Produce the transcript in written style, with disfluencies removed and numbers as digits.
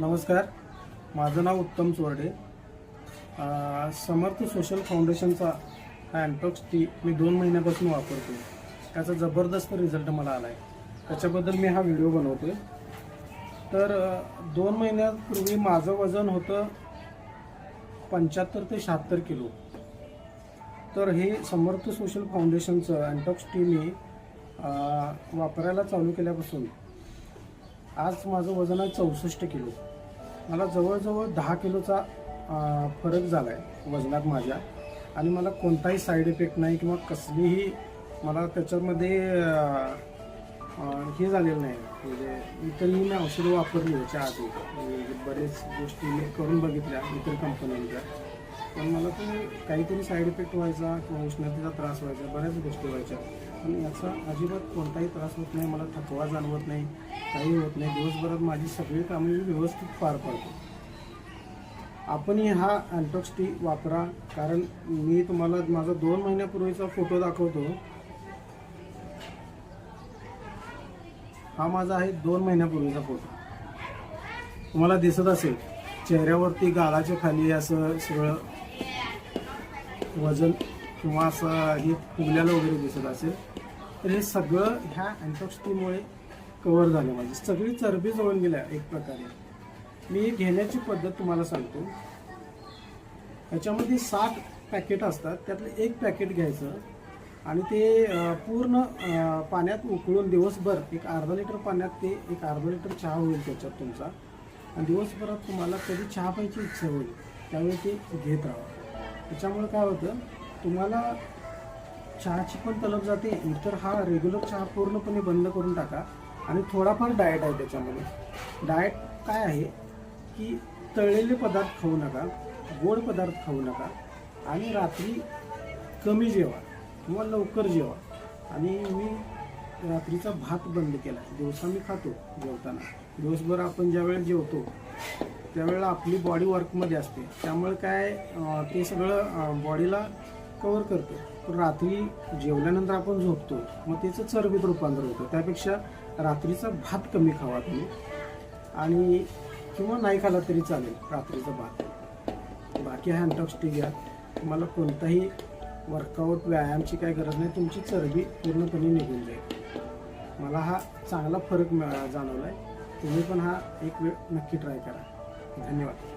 नमस्कार, माझं नाव उत्तम चोरडे। समर्थ सोशल फाउंडेशनचा हा अँटॉक्स टी मी 2 महिन्यापासून वापरतो। त्याचा जबरदस्त रिझल्ट मला आला आहे, त्याच्याबद्दल मी हा व्हिडिओ बनवतोय। तर 2 महिन्यापूर्वी माझं वजन होतं 75 ते 76 किलो। तर हे समर्थ सोशल फाउंडेशनचं अँटॉक्स टी मी वापरायला चालू केल्यापासून आज माझं वजन आहे 64 किलो। मला जवळजवळ 10 किलोचा फरक झाला आहे वजनात माझ्या, आणि मला कोणताही साईड इफेक्ट नाही किंवा कसलीही मला त्याच्यामध्ये हे झालेलं नाही। म्हणजे इतरही मी औषधं वापरली याच्या आधी, बरेच गोष्टी मी करून बघितल्या इतर कंपन्यांच्या, पण मला ते काहीतरी साईड इफेक्ट व्हायचा किंवा उष्णतेचा त्रास व्हायचा, बऱ्याच गोष्टी व्हायच्या। पण याचा अजिबात कोणताही त्रास होत नाही, मला थकवा जाणवत नाही, काही होत नाही। दिवसभरात माझी सगळी कामे व्यवस्थित पार पडतो। आपणही हा अँटॉक्स टी वापरा, कारण मी तुम्हाला माझा 2 महिन्यापूर्वीचा फोटो दाखवतो। हा माझा आहे 2 महिन्यापूर्वीचा फोटो, तुम्हाला दिसत असेल चेहऱ्यावरती गालाच्या खाली असं सगळं वजन किंवा असं हे फुगल्याला वगैरे दिसत असेल, तर हे सगळं ह्या अँटॉक्स टीमुळे कव्हर झालं। माझी सगळी चरबी जळून गेल्या एक प्रकारे। मी घेण्याची पद्धत तुम्हाला सांगतो। याच्यामध्ये 60 पॅकेट असतात, त्यातलं एक पॅकेट घ्यायचं आणि ते पूर्ण पाण्यात उकळून दिवसभर, एक अर्धा लिटर पाण्यात ते एक अर्धा लिटर चहा होईल त्याच्यात तुमचा, आणि दिवसभरात तुम्हाला कधी चहा प्यायची इच्छा होईल त्यावेळी ते घेत राहा। त्याच्यामुळे काय होतं, तुम्हाला चहाची पण तलब जाते, इतर हा रेग्युलर चहा पूर्णपणे बंद करून टाका। आणि थोडाफार डाएट आहे त्याच्यामध्ये। डाएट काय आहे की तळलेले पदार्थ खाऊ नका, गोड पदार्थ खाऊ नका, आणि रात्री कमी जेवा किंवा लवकर जेवा। आणि मी रात्रीचा भात बंद केला, दिवसा मी खातो जेवताना। दिवसभर आपण ज्यावेळेला जेवतो त्यावेळेला आपली बॉडी वर्कमध्ये असते, त्यामुळे काय ते सगळं बॉडीला कव्हर करतं। पण रात्री जेवल्यानंतर आपण झोपतो, मग त्याचं चरबीत रूपांतर होतं। त्यापेक्षा रात्रीचा भात कमी खावा तुम्ही, आणि किंवा नाही खाला तरी चालेल रात्रीचा भात। बाकी हा अँटॉक्स टी घ्या, तुम्हाला कोणताही वर्कआउट व्यायामाची काही गरज नाही, तुमची चरबी पूर्णपणे निघून जाईल। मला हा चांगला फरक जाणवला आहे। तुम्ही पण हा एक वेळ नक्की ट्राय करा। धन्यवाद।